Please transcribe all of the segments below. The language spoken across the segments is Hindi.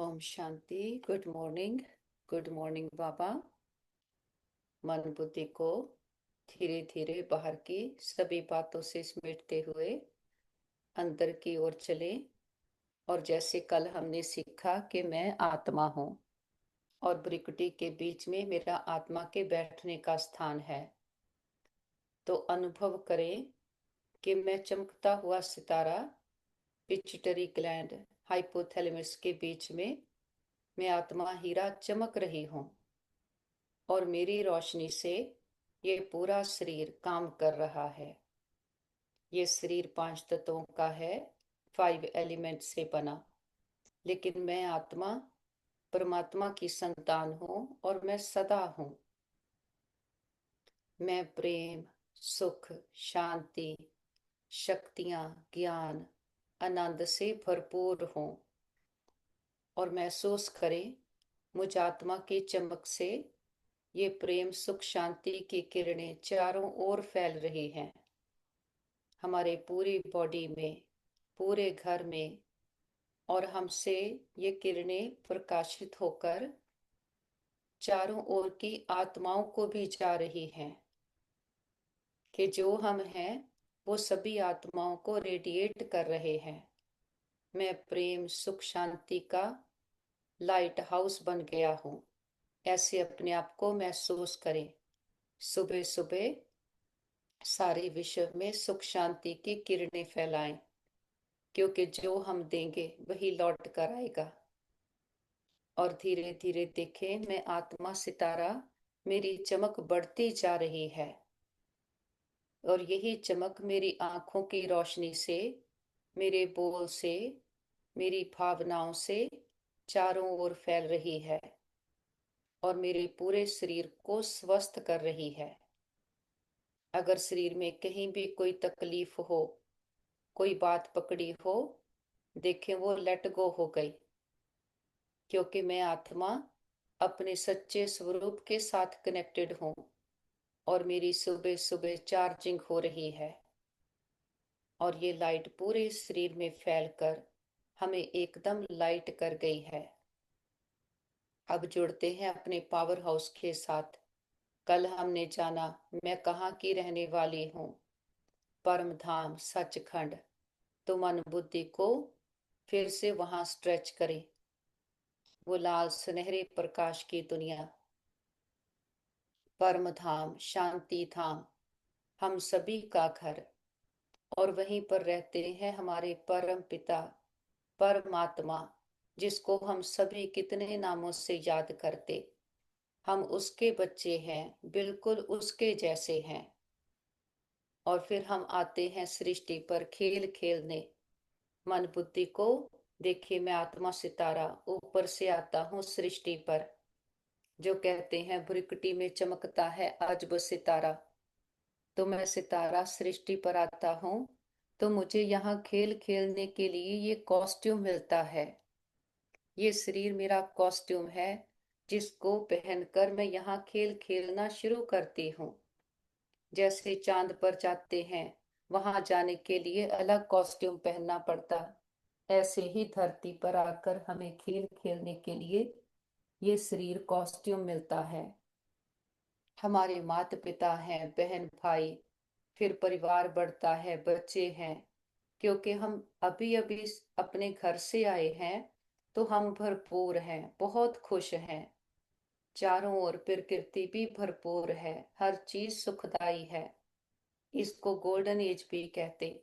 ओम शांति। गुड मॉर्निंग बाबा। मन बुद्धि को धीरे धीरे बाहर की सभी बातों से समेटते हुए अंदर की ओर चले। और जैसे कल हमने सीखा कि मैं आत्मा हूँ और भ्रिकुटी के बीच में मेरा आत्मा के बैठने का स्थान है, तो अनुभव करें कि मैं चमकता हुआ सितारा पिट्यूटरी ग्लैंड हाइपोथैलेमस के बीच में मैं आत्मा हीरा चमक रही हूँ और मेरी रोशनी से ये पूरा शरीर काम कर रहा है। ये शरीर 5 तत्वों का है, 5 एलिमेंट से बना, लेकिन मैं आत्मा परमात्मा की संतान हूँ और मैं सदा हूँ। मैं प्रेम, सुख, शांति, शक्तियाँ, ज्ञान, आनंद से भरपूर हूँ। और महसूस करें मुझ आत्मा की चमक से ये प्रेम, सुख, शांति की किरणें चारों ओर फैल रही हैं, हमारे पूरी बॉडी में, पूरे घर में। और हमसे ये किरणें प्रकाशित होकर चारों ओर की आत्माओं को भी जा रही हैं कि जो हम हैं वो सभी आत्माओं को रेडिएट कर रहे हैं। मैं प्रेम, सुख, शांति का लाइट हाउस बन गया हूँ। ऐसे अपने आप को महसूस करें। सुबह सुबह सारे विश्व में सुख शांति की किरणें फैलाएं, क्योंकि जो हम देंगे वही लौट कर आएगा। और धीरे धीरे देखें, मैं आत्मा सितारा, मेरी चमक बढ़ती जा रही है और यही चमक मेरी आंखों की रोशनी से, मेरे बोल से, मेरी भावनाओं से चारों ओर फैल रही है और मेरे पूरे शरीर को स्वस्थ कर रही है। अगर शरीर में कहीं भी कोई तकलीफ हो, कोई बात पकड़ी हो, देखें वो लेट गो हो गई, क्योंकि मैं आत्मा अपने सच्चे स्वरूप के साथ कनेक्टेड हूँ और मेरी सुबह सुबह चार्जिंग हो रही है और ये लाइट पूरे शरीर में फैलकर हमें एकदम लाइट कर गई है। अब जुड़ते हैं अपने पावर हाउस के साथ। कल हमने जाना मैं कहाँ की रहने वाली हूँ, परम धाम सचखंड। तो मन बुद्धि को फिर से वहां स्ट्रेच करें, वो लाल सुनहरे प्रकाश की दुनिया, परम धाम, शांति धाम, हम सभी का घर। और वहीं पर रहते हैं हमारे परम पिता परमात्मा, जिसको हम सभी कितने नामों से याद करते। हम उसके बच्चे हैं, बिल्कुल उसके जैसे हैं। और फिर हम आते हैं सृष्टि पर खेल खेलने। मन बुद्धि को देखिए, मैं आत्मा सितारा ऊपर से आता हूँ सृष्टि पर। जो कहते हैं भ्रिकुटी में चमकता है अजब सितारा, तो मैं सितारा सृष्टि पर आता हूँ। तो मुझे यहाँ खेल खेलने के लिए ये कॉस्ट्यूम मिलता है। ये शरीर मेरा कॉस्ट्यूम है, जिसको पहनकर मैं यहाँ खेल खेलना शुरू करती हूँ। जैसे चांद पर जाते हैं, वहां जाने के लिए अलग कॉस्ट्यूम पहनना पड़ता, ऐसे ही धरती पर आकर हमें खेल खेलने के लिए ये शरीर कॉस्ट्यूम मिलता है। हमारे माता पिता हैं, बहन भाई, फिर परिवार बढ़ता है, बच्चे हैं। क्योंकि हम अभी अभी अपने घर से आए हैं, तो हम भरपूर हैं, बहुत खुश हैं। चारों ओर प्रकृति भी भरपूर है, हर चीज सुखदाई है। इसको गोल्डन एज भी कहते।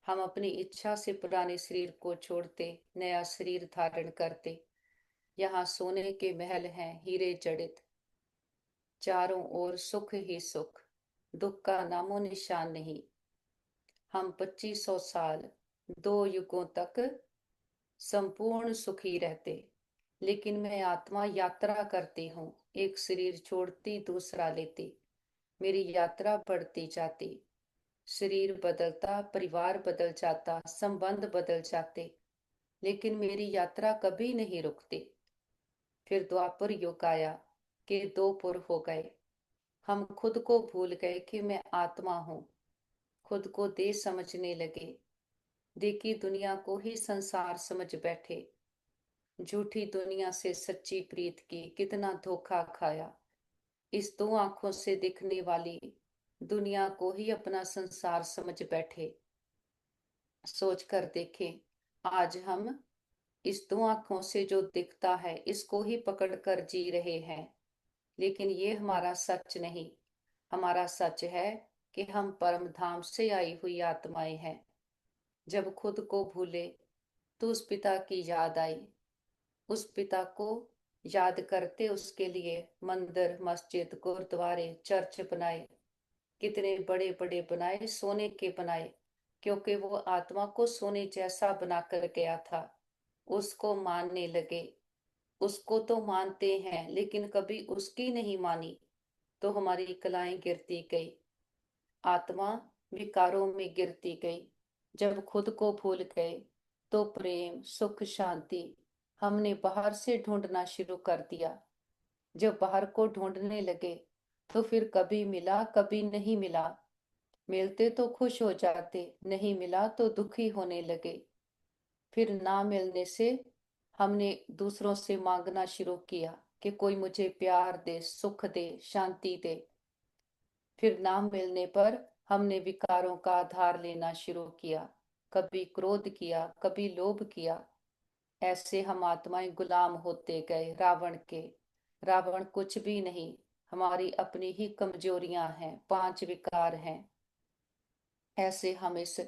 हम अपनी इच्छा से पुराने शरीर को छोड़ते, नया शरीर धारण करते। यहाँ सोने के महल हैं, हीरे जड़ित, चारों ओर सुख ही सुख, दुख का नामो निशान नहीं। हम 2500 साल, 2 युगों तक संपूर्ण सुखी रहते। लेकिन मैं आत्मा यात्रा करती हूँ, एक शरीर छोड़ती दूसरा लेती, मेरी यात्रा बढ़ती जाती। शरीर बदलता, परिवार बदल जाता, संबंध बदल जाते, लेकिन मेरी यात्रा कभी नहीं रुकती। फिर द्वापर युग आया कि 2 पुर हो गए। हम खुद को भूल गए कि मैं आत्मा हूँ, खुद को देह समझने लगे, देह की दुनिया को ही संसार समझ बैठे। झूठी दुनिया से सच्ची प्रीत की कितना धोखा खाया। इस दो आंखों से दिखने वाली दुनिया को ही अपना संसार समझ बैठे। सोच कर देखें, आज हम इस दो आंखों से जो दिखता है इसको ही पकड़ कर जी रहे हैं, लेकिन ये हमारा सच नहीं। हमारा सच है कि हम परम धाम से आई हुई आत्माएं हैं। जब खुद को भूले तो उस पिता की याद आई। उस पिता को याद करते उसके लिए मंदिर, मस्जिद, गुरुद्वारे, चर्च बनाए। कितने बड़े बड़े बनाए, सोने के बनाए, क्योंकि वो आत्मा को सोने जैसा बनाकर गया था। उसको मानने लगे। उसको तो मानते हैं लेकिन कभी उसकी नहीं मानी, तो हमारी कलाएं गिरती गई, आत्मा विकारों में गिरती गई। जब खुद को भूल गए तो प्रेम, सुख, शांति हमने बाहर से ढूंढना शुरू कर दिया। जब बाहर को ढूंढने लगे तो फिर कभी मिला कभी नहीं मिला। मिलते तो खुश हो जाते, नहीं मिला तो दुखी होने लगे। फिर ना मिलने से हमने दूसरों से मांगना शुरू किया कि कोई मुझे प्यार दे, सुख दे, शांति दे। फिर ना मिलने पर हमने विकारों का आधार लेना शुरू किया। कभी क्रोध किया, कभी लोभ किया। ऐसे हम आत्माएं गुलाम होते गए रावण के। रावण कुछ भी नहीं, हमारी अपनी ही कमजोरियां हैं, पांच विकार हैं। ऐसे हम इस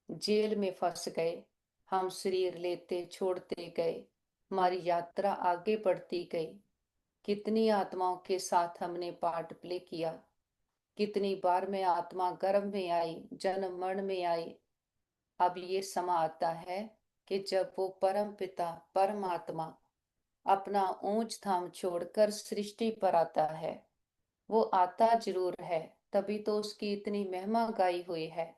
जेल में फंस गए। हम शरीर लेते छोड़ते गए, हमारी यात्रा आगे बढ़ती गई। कितनी आत्माओं के साथ हमने पार्ट प्ले किया। कितनी बार मैं आत्मा गर्भ में आई, जन्म मरण में आई। अब ये समा आता है कि जब वो परम पिता परमात्मा अपना ऊंच धाम छोड़कर सृष्टि पर आता है। वो आता जरूर है, तभी तो उसकी इतनी महिमा गाई हुई है।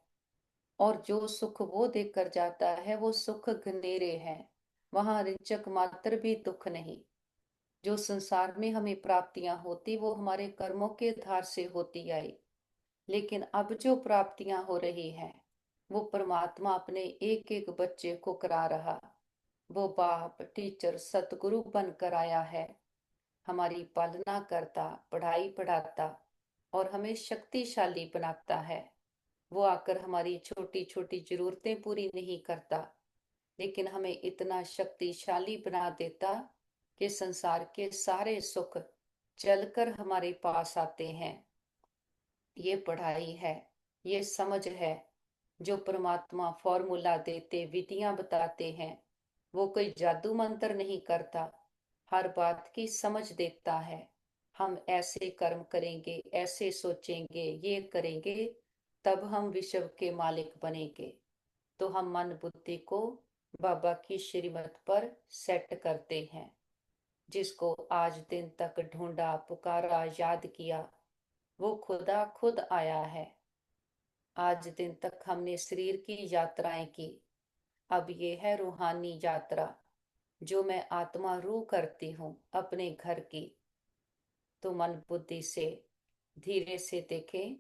और जो सुख वो देकर जाता है वो सुख घनेरे हैं। वहां रिंचक मात्र भी दुख नहीं। जो संसार में हमें प्राप्तियां होती वो हमारे कर्मों के आधार से होती आई, लेकिन अब जो प्राप्तियां हो रही हैं वो परमात्मा अपने एक एक बच्चे को करा रहा। वो बाप, टीचर, सतगुरु बनकर आया है। हमारी पालना करता, पढ़ाई पढ़ाता और हमें शक्तिशाली बनाता है। वो आकर हमारी छोटी छोटी जरूरतें पूरी नहीं करता, लेकिन हमें इतना शक्तिशाली बना देता कि संसार के सारे सुख चलकर हमारे पास आते हैं। ये पढ़ाई है, ये समझ है। जो परमात्मा फॉर्मूला देते, विधियां बताते हैं, वो कोई जादू मंत्र नहीं करता। हर बात की समझ देता है। हम ऐसे कर्म करेंगे, ऐसे सोचेंगे, ये करेंगे, तब हम विश्व के मालिक बनेंगे। तो हम मन बुद्धि को बाबा की श्रीमत पर सेट करते हैं। जिसको आज दिन तक ढूंढा, पुकारा, याद किया, वो खुदा खुद आया है। आज दिन तक हमने शरीर की यात्राएं की, अब ये है रूहानी यात्रा, जो मैं आत्मा रूह करती हूँ अपने घर की। तो मन बुद्धि से धीरे से देखें,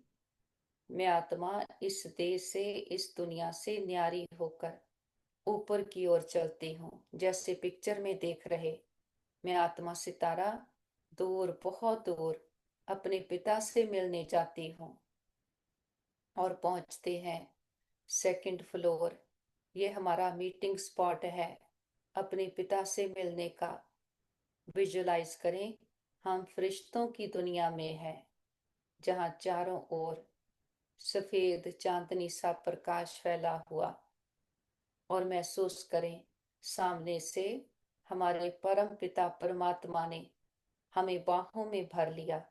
मैं आत्मा इस देश से, इस दुनिया से न्यारी होकर ऊपर की ओर चलती हूँ। जैसे पिक्चर में देख रहे, मैं आत्मा सितारा दूर, बहुत दूर अपने पिता से मिलने जाती हूँ। और पहुंचते हैं सेकंड फ्लोर। ये हमारा मीटिंग स्पॉट है अपने पिता से मिलने का। विजुलाइज करें, हम फरिश्तों की दुनिया में हैं, जहां चारों ओर सफेद चांदनी सा प्रकाश फैला हुआ। और महसूस करें, सामने से हमारे परम पिता परमात्मा ने हमें बाहों में भर लिया,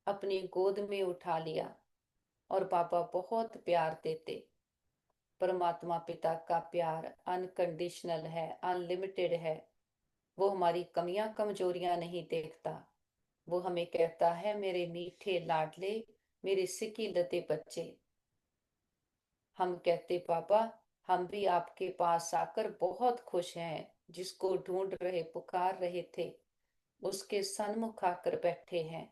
अपनी गोद में उठा लिया। और बाबा बहुत प्यार देते। परमात्मा पिता का प्यार अनकंडीशनल है, अनलिमिटेड है। वो हमारी कमियां कमजोरियां नहीं देखता। वो हमें कहता है, मेरे मीठे लाडले, मेरे सिकी लते बच्चे। हम कहते, पापा हम भी आपके पास आकर बहुत खुश हैं। जिसको ढूंढ रहे, पुकार रहे थे, उसके सन्मुख आकर बैठे हैं।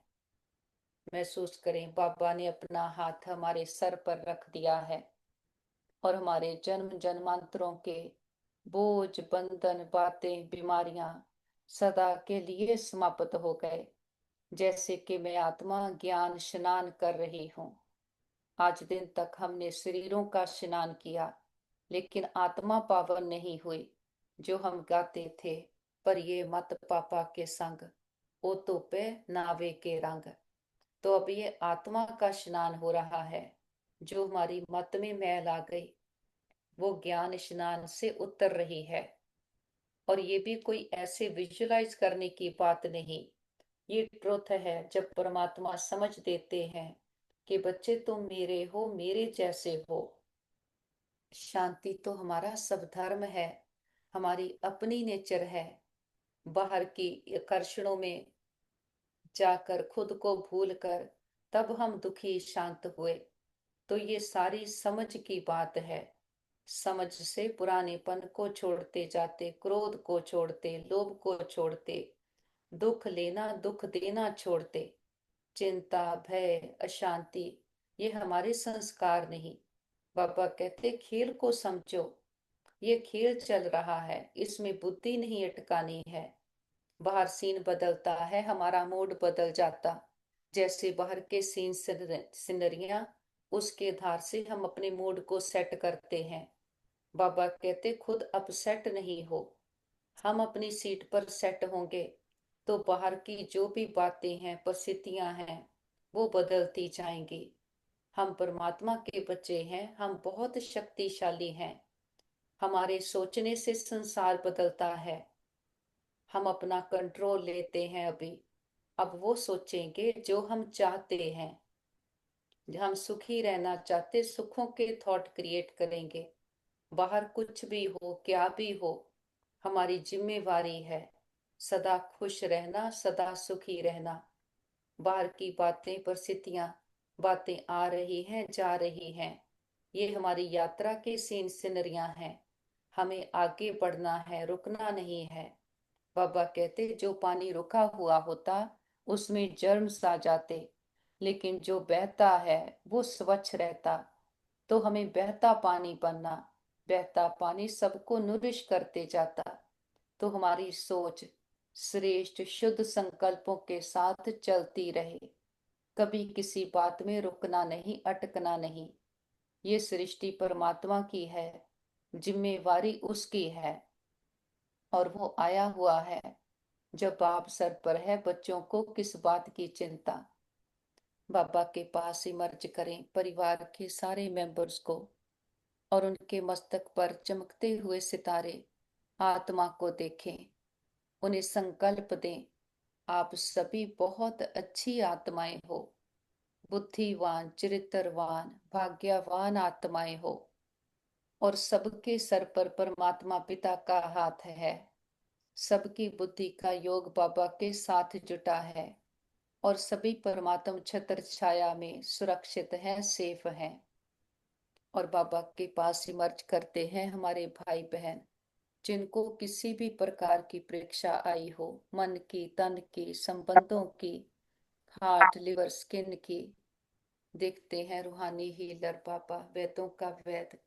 महसूस करें, बाबा ने अपना हाथ हमारे सर पर रख दिया है और हमारे जन्म जन्मांतरों के बोझ, बंधन, बातें, बीमारियां सदा के लिए समाप्त हो गए, जैसे कि मैं आत्मा ज्ञान स्नान कर रही हूँ। आज दिन तक हमने शरीरों का स्नान किया, लेकिन आत्मा पावन नहीं हुई। जो हम गाते थे, पर ये मत पापा के संग, ओ तो पे नावे के रंग। तो अब ये आत्मा का स्नान हो रहा है। जो हमारी मत में मैल आ गई, वो ज्ञान स्नान से उतर रही है। और ये भी कोई ऐसे विजुलाइज करने की बात नहीं, ये ट्रुथ है। जब परमात्मा समझ देते हैं कि बच्चे तुम मेरे हो, मेरे जैसे हो। शांति तो हमारा सब धर्म है, हमारी अपनी नेचर है। बाहर की आकर्षणों में जाकर खुद को भूल कर तब हम दुखी शांत हुए। तो ये सारी समझ की बात है। समझ से पुरानेपन को छोड़ते जाते, क्रोध को छोड़ते, लोभ को छोड़ते, दुख लेना दुख देना छोड़ते, चिंता, भय, अशांति, ये हमारे संस्कार नहीं। बाबा कहते खेल को समझो, ये खेल चल रहा है, इसमें बुद्धि नहीं अटकानी है। बाहर सीन बदलता है, हमारा मूड बदल जाता। जैसे बाहर के सीन सिनरियां, उसके आधार से हम अपने मूड को सेट करते हैं। बाबा कहते खुद अपसेट नहीं हो। हम अपनी सीट पर सेट होंगे तो बाहर की जो भी बातें हैं, परिस्थितियां हैं, वो बदलती जाएंगी। हम परमात्मा के बच्चे हैं, हम बहुत शक्तिशाली हैं। हमारे सोचने से संसार बदलता है। हम अपना कंट्रोल लेते हैं अभी। अब वो सोचेंगे जो हम चाहते हैं। हम सुखी रहना चाहते, सुखों के थॉट क्रिएट करेंगे। बाहर कुछ भी हो, क्या भी हो, हमारी जिम्मेवारी है सदा खुश रहना, सदा सुखी रहना। बाहर की बातें, परिस्थितियां, बातें आ रही हैं, जा रही हैं, ये हमारी यात्रा के सीन सिनरियां हैं। हमें आगे बढ़ना है, रुकना नहीं है। बाबा कहते जो पानी रुका हुआ होता, उसमें जर्म्स आ जाते, लेकिन जो बहता है वो स्वच्छ रहता। तो हमें बहता पानी बनना। बहता पानी सबको नूरिश करते जाता। तो हमारी सोच श्रेष्ठ शुद्ध संकल्पों के साथ चलती रहे। कभी किसी बात में रुकना नहीं, अटकना नहीं। ये सृष्टि परमात्मा की है, जिम्मेवारी उसकी है। और वो आया हुआ है। जब बाप सर पर है, बच्चों को किस बात की चिंता। बाबा के पास इमर्ज करें परिवार के सारे मेंबर्स को, और उनके मस्तक पर चमकते हुए सितारे आत्मा को देखें। उन्हें संकल्प दें, आप सभी बहुत अच्छी आत्माएं हो, बुद्धिवान, चरित्रवान, भाग्यवान आत्माएं हो। और सबके सर पर परमात्मा पिता का हाथ है। सबकी बुद्धि का योग बाबा के साथ जुटा है। और सभी परमात्म छत्र छाया में सुरक्षित हैं, सेफ हैं। और बाबा के पास इमर्ज करते हैं हमारे भाई बहन, जिनको किसी भी प्रकार की परीक्षा आई हो, मन की, तन की, संबंधों की, हार्ट, लिवर, स्किन की। देखते हैं रूहानी हीलर बाबा, वेदों का वेद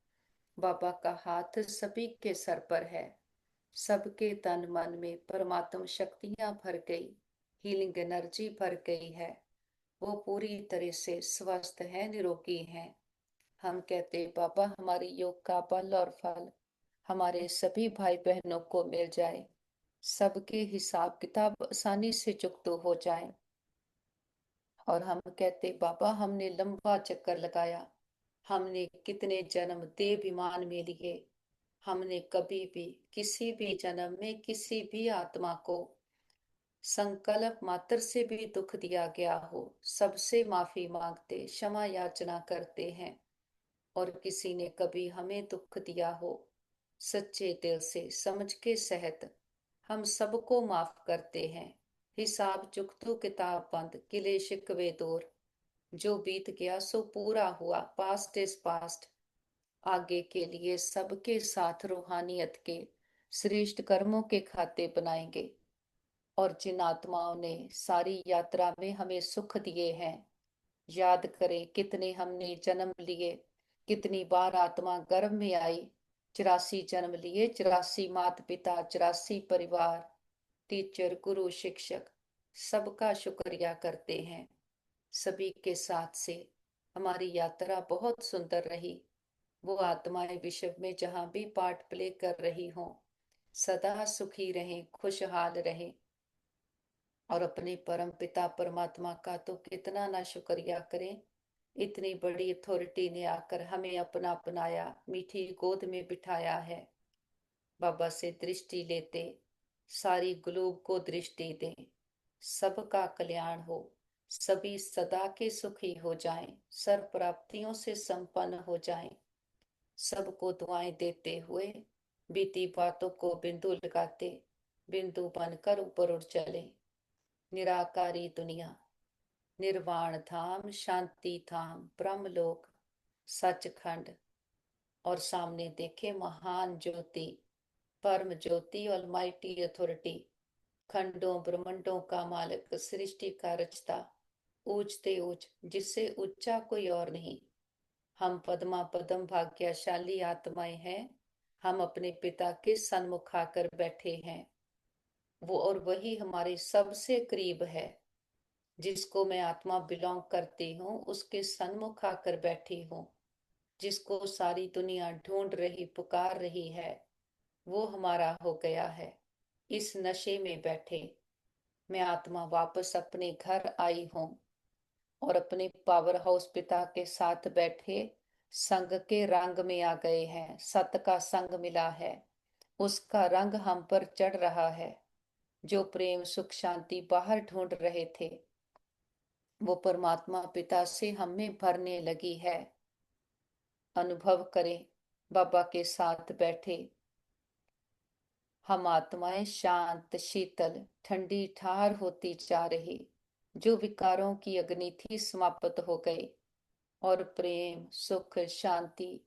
बाबा का हाथ सभी के सर पर है। सबके तन मन में परमात्म शक्तियां भर गई, हीलिंग एनर्जी भर गई है। वो पूरी तरह से स्वस्थ है, निरोगी है। हम कहते बाबा हमारी योग का बल और फल हमारे सभी भाई बहनों को मिल जाए। सबके हिसाब किताब आसानी से चुकतो हो जाए। और हम कहते बाबा हमने लंबा चक्कर लगाया, हमने कितने जन्म देवाभिमान में लिए, हमने कभी भी किसी भी जन्म में किसी भी आत्मा को संकल्प मात्र से भी दुख दिया गया हो, सबसे माफी मांगते, क्षमा याचना करते हैं। और किसी ने कभी हमें दुख दिया हो, सच्चे दिल से समझ के सहित हम सबको माफ करते हैं। हिसाब चुकतो किताब बंद, गिले शिकवे दूर। जो बीत गया सो पूरा हुआ, पास्ट इज पास्ट। आगे के लिए सबके साथ रूहानियत के श्रेष्ठ कर्मों के खाते बनाएंगे। और जिन आत्माओं ने सारी यात्रा में हमें सुख दिए हैं, याद करें कितने हमने जन्म लिए, कितनी बार आत्मा गर्भ में आई, 84 जन्म लिए, 84 माता पिता, 84 परिवार, टीचर, गुरु, शिक्षक, सबका शुक्रिया करते हैं। सभी के साथ से हमारी यात्रा बहुत सुंदर रही। वो आत्माएं विश्व में जहां भी पार्ट प्ले कर रही हों, सदा सुखी रहें, खुशहाल रहें। और अपने परम पिता परमात्मा का तो कितना ना शुक्रिया करें। इतनी बड़ी अथॉरिटी ने आकर हमें अपना अपनाया, मीठी गोद में बिठाया है। बाबा से दृष्टि लेते, सारी ग्लोब को दृष्टि दें, सबका कल्याण हो, सभी सदा के सुखी हो जाएं, सर्व प्राप्तियों से संपन्न हो जाएं। सबको दुआएं देते हुए बीती बातों को बिंदु लगाते, बिंदु बनकर ऊपर उठ चले। निराकारी दुनिया, निर्वाण धाम, शांति धाम, ब्रह्मलोक, सचखंड, और सामने देखे महान ज्योति, परम ज्योति, ऑलमाइटी अथॉरिटी, खंडों ब्रह्मंडों का मालिक, सृष्टि का रचता, ऊंचते ऊंच, जिससे ऊंचा कोई और नहीं। हम पद्मा पदम भाग्यशाली आत्माएं हैं। हम अपने पिता के सन्मुख आकर बैठे हैं। वो और वही हमारे सबसे करीब है। जिसको मैं आत्मा बिलोंग करती हूँ, उसके सन्मुख आकर बैठी हूँ। जिसको सारी दुनिया ढूंढ रही, पुकार रही है, वो हमारा हो गया है। इस नशे में बैठे मैं आत्मा वापस अपने घर आई हूँ, और अपने पावर हाउस पिता के साथ बैठे संग के रंग में आ गए हैं। सत का संग मिला है, उसका रंग हम पर चढ़ रहा है। जो प्रेम सुख शांति बाहर ढूंढ रहे थे, वो परमात्मा पिता से हम में भरने लगी है। अनुभव करें, बाबा के साथ बैठे हम आत्माएं शांत, शीतल, ठंडी ठार होती जा रही। जो विकारों की अग्नि थी समाप्त हो गई, और प्रेम सुख शांति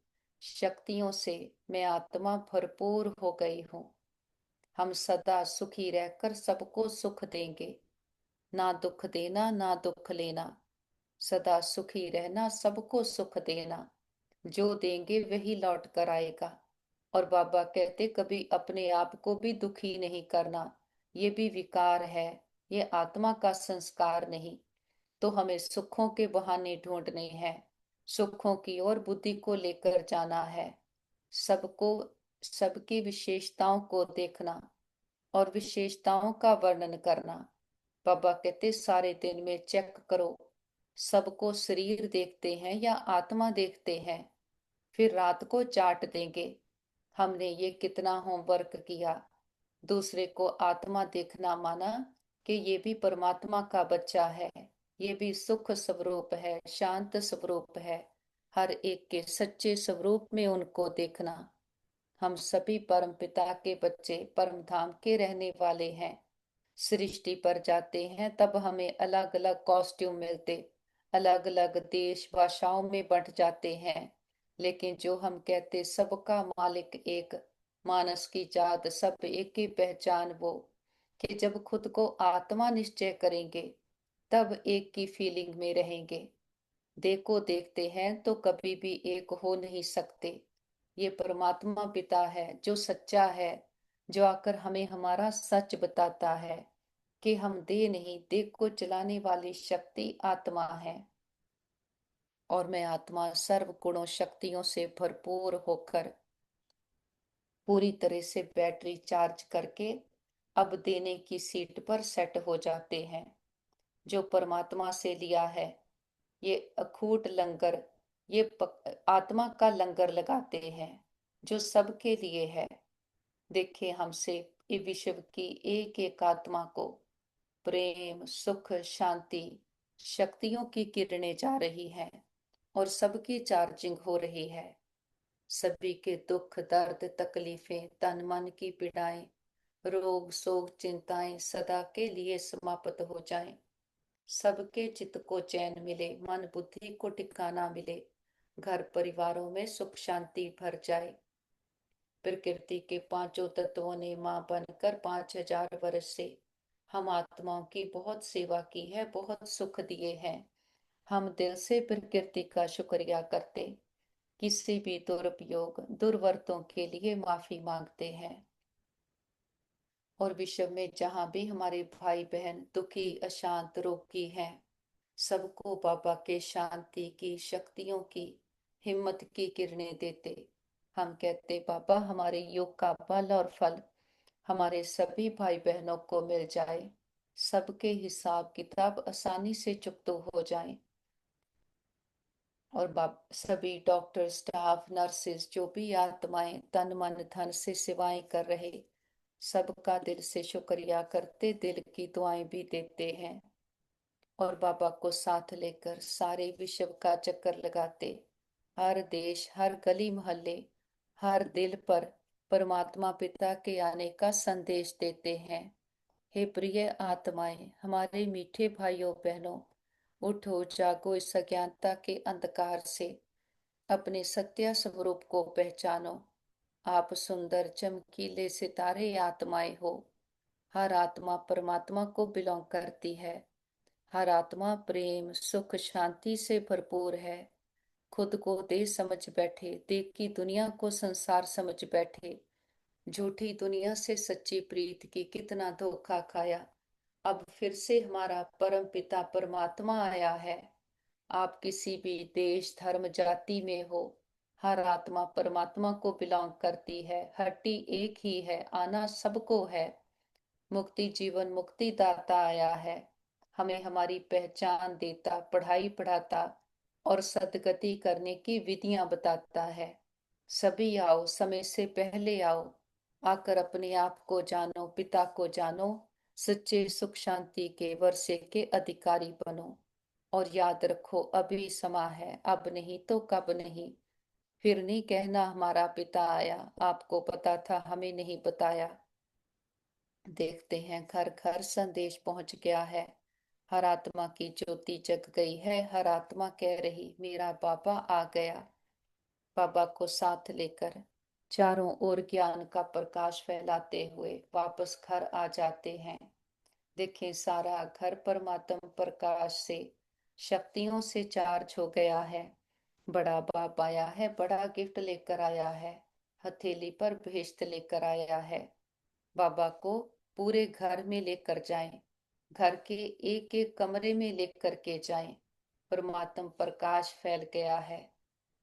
शक्तियों से मैं आत्मा भरपूर हो गई हूँ। हम सदा सुखी रहकर सबको सुख देंगे। ना दुख देना, ना दुख लेना, सदा सुखी रहना, सबको सुख देना। जो देंगे वही लौट कर आएगा। और बाबा कहते कभी अपने आप को भी दुखी नहीं करना, ये भी विकार है, ये आत्मा का संस्कार नहीं। तो हमें सुखों के बहाने ढूंढने हैं, सुखों की ओर बुद्धि को लेकर जाना है। सबको, सबकी विशेषताओं को देखना और विशेषताओं का वर्णन करना। बाबा कहते सारे दिन में चेक करो, सबको शरीर देखते हैं या आत्मा देखते हैं। फिर रात को चाट देंगे हमने ये कितना होमवर्क किया। दूसरे को आत्मा देखना माना कि ये भी परमात्मा का बच्चा है, ये भी सुख स्वरूप है, शांत स्वरूप है। हर एक के सच्चे स्वरूप में उनको देखना। हम सभी परम पिता के बच्चे, परम धाम के रहने वाले हैं। सृष्टि पर जाते हैं तब हमें अलग अलग कॉस्ट्यूम मिलते, अलग अलग देश भाषाओं में बंट जाते हैं। लेकिन जो हम कहते सबका मालिक एक, मानस की जात सब एक ही पहचान वो, कि जब खुद को आत्मा निश्चय करेंगे तब एक की फीलिंग में रहेंगे। देखो देखते हैं तो कभी भी एक हो नहीं सकते। ये परमात्मा पिता है जो सच्चा है, जो आकर हमें हमारा सच बताता है कि हम देह नहीं, देह को चलाने वाली शक्ति आत्मा है। और मैं आत्मा सर्व गुणों शक्तियों से भरपूर होकर पूरी तरह से बैटरी चार्ज करके अब देने की सीट पर सेट हो जाते हैं। जो परमात्मा से लिया है, ये अखूट लंगर, ये आत्मा का लंगर लगाते हैं जो सबके लिए है। देखे हमसे ये विश्व की एक एक आत्मा को प्रेम सुख शांति शक्तियों की किरणें जा रही हैं, और सबकी चार्जिंग हो रही है। सभी के दुख दर्द तकलीफें तन मन की पीड़ाएं रोग शोक चिंताएं सदा के लिए समाप्त हो जाएं। सबके चित्त को चैन मिले, मन बुद्धि को टिकाना मिले, घर परिवारों में सुख शांति भर जाए। प्रकृति के पांचों तत्वों ने मां बनकर 5000 वर्ष से हम आत्माओं की बहुत सेवा की है, बहुत सुख दिए हैं। हम दिल से प्रकृति का शुक्रिया करते किसी भी दुरुपयोग दुर्वर्तों के लिए माफी मांगते हैं। और विश्व में जहां भी हमारे भाई बहन दुखी अशांत रोगी हैं, सबको बाबा के शांति की शक्तियों की हिम्मत की किरणें देते हम कहते, बाबा हमारे योग का बल और फल हमारे सभी भाई बहनों को मिल जाए, सबके हिसाब किताब आसानी से चुकतो हो जाएं। और सभी डॉक्टर स्टाफ नर्सेस जो भी आत्माएं तन मन धन से सेवाएं कर रहे, सबका दिल से शुक्रिया करते, दिल की दुआएं भी देते हैं। और बाबा को साथ लेकर सारे विश्व का चक्कर लगाते, हर देश हर गली मोहल्ले हर दिल पर परमात्मा पिता के आने का संदेश देते हैं। हे प्रिय आत्माएं, हमारे मीठे भाइयों बहनों, उठो जागो, इस अज्ञानता के अंधकार से अपने सत्य स्वरूप को पहचानो। आप सुंदर चमकीले सितारे आत्माएं हो। हर आत्मा परमात्मा को बिलोंग करती है। हर आत्मा प्रेम सुख शांति से भरपूर है। खुद को दे समझ बैठे, देख की दुनिया को संसार समझ बैठे। झूठी दुनिया से सच्ची प्रीत की कितना धोखा खाया। अब फिर से हमारा परम पिता परमात्मा आया है। आप किसी भी देश धर्म जाति में हो, हर आत्मा परमात्मा को बिलोंग करती है। हड्डी एक ही है, आना सबको है। मुक्ति जीवन मुक्ति दाता आया है, हमें हमारी पहचान देता, पढ़ाई पढ़ाता और सदगति करने की विधियां बताता है। सभी आओ, समय से पहले आओ, आकर अपने आप को जानो, पिता को जानो, सच्चे सुख शांति के वर्षे के अधिकारी बनो। और याद रखो, अभी समा है, अब नहीं तो कब नहीं। फिर नहीं कहना हमारा पिता आया, आपको पता था हमें नहीं बताया। देखते हैं घर घर संदेश पहुंच गया है। हर आत्मा की ज्योति जग गई है, हर आत्मा कह रही मेरा बाबा आ गया। बाबा को साथ लेकर चारों ओर ज्ञान का प्रकाश फैलाते हुए वापस घर आ जाते हैं। देखें सारा घर परमात्म प्रकाश से शक्तियों से चार्ज हो गया है। बड़ा बाप आया है, बड़ा गिफ्ट लेकर आया है, हथेली पर भेस्ट लेकर आया है। बाबा को पूरे घर में लेकर जाएं, घर के एक एक कमरे में लेकर के जाएं। परमात्म प्रकाश फैल गया है।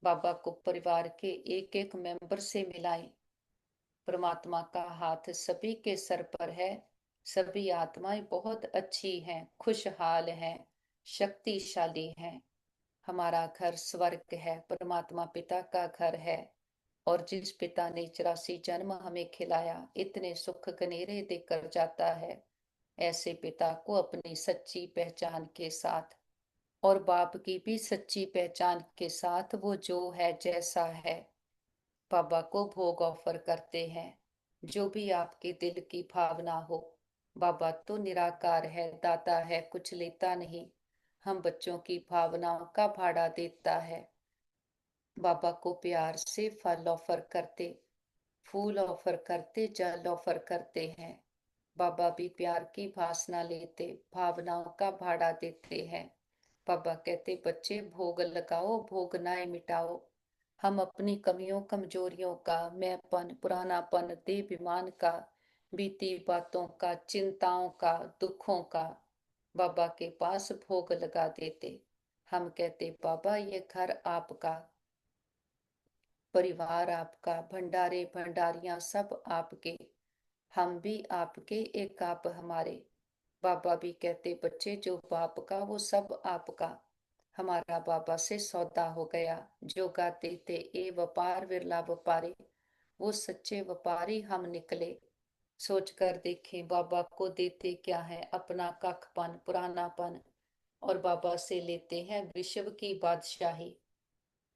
बाबा को परिवार के एक एक मेंबर से मिलाएं। परमात्मा का हाथ सभी के सर पर है। सभी आत्माएं बहुत अच्छी हैं, खुशहाल हैं, शक्तिशाली हैं। हमारा घर स्वर्ग है, परमात्मा पिता का घर है। और जिस पिता ने 84 जन्म हमें खिलाया, इतने सुख गनेरे देकर जाता है, ऐसे पिता को अपनी सच्ची पहचान के साथ और बाप की भी सच्ची पहचान के साथ वो जो है जैसा है, बाबा को भोग ऑफर करते हैं। जो भी आपके दिल की भावना हो, बाबा तो निराकार है, दाता है, कुछ लेता नहीं। हम बच्चों की भावनाओं का भाड़ा देता है। बाबा को प्यार से फल ऑफर करते, फूल ऑफर करते, जल ऑफर करते हैं। बाबा भी प्यार की भासना लेते, भावनाओं का भाड़ा देते हैं। बाबा कहते बच्चे भोग लगाओ, भोग नाए मिटाओ। हम अपनी कमियों कमजोरियों का, मैंपन पुरानापन देभिमान का, बीती बातों का, चिंताओं का, दुखों का बाबा के पास भोग लगा देते। हम कहते बाबा ये घर आपका, परिवार आपका, भंडारे भंडारियां सब आपके, हम भी आपके, एक आप हमारे। बाबा भी कहते बच्चे जो बाप का वो सब आपका। हमारा बाबा से सौदा हो गया। जो गाते थे ए व्यापार विरला व्यापारी, वो सच्चे व्यापारी हम निकले। सोच कर देखें बाबा को देते क्या है, अपना कखपन पुरानापन, और बाबा से लेते हैं विश्व की बादशाही।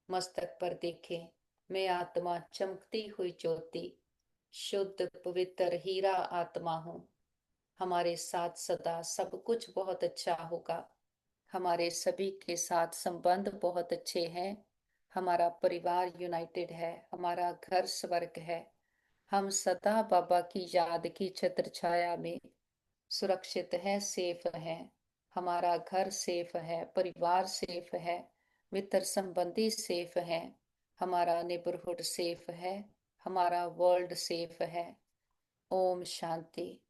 मस्तक पर देखें मैं आत्मा चमकती हुई ज्योति, शुद्ध पवित्र हीरा आत्मा हूँ। हमारे साथ सदा सब कुछ बहुत अच्छा होगा। हमारे सभी के साथ संबंध बहुत अच्छे हैं। हमारा परिवार यूनाइटेड है, हमारा घर स्वर्ग है। हम सदा बाबा की याद की छत्र छाया में सुरक्षित है, सेफ है। हमारा घर सेफ है, परिवार सेफ है, मित्र संबंधी सेफ है। हमारा नेबरहुड सेफ है, हमारा वर्ल्ड सेफ है। ओम शांति।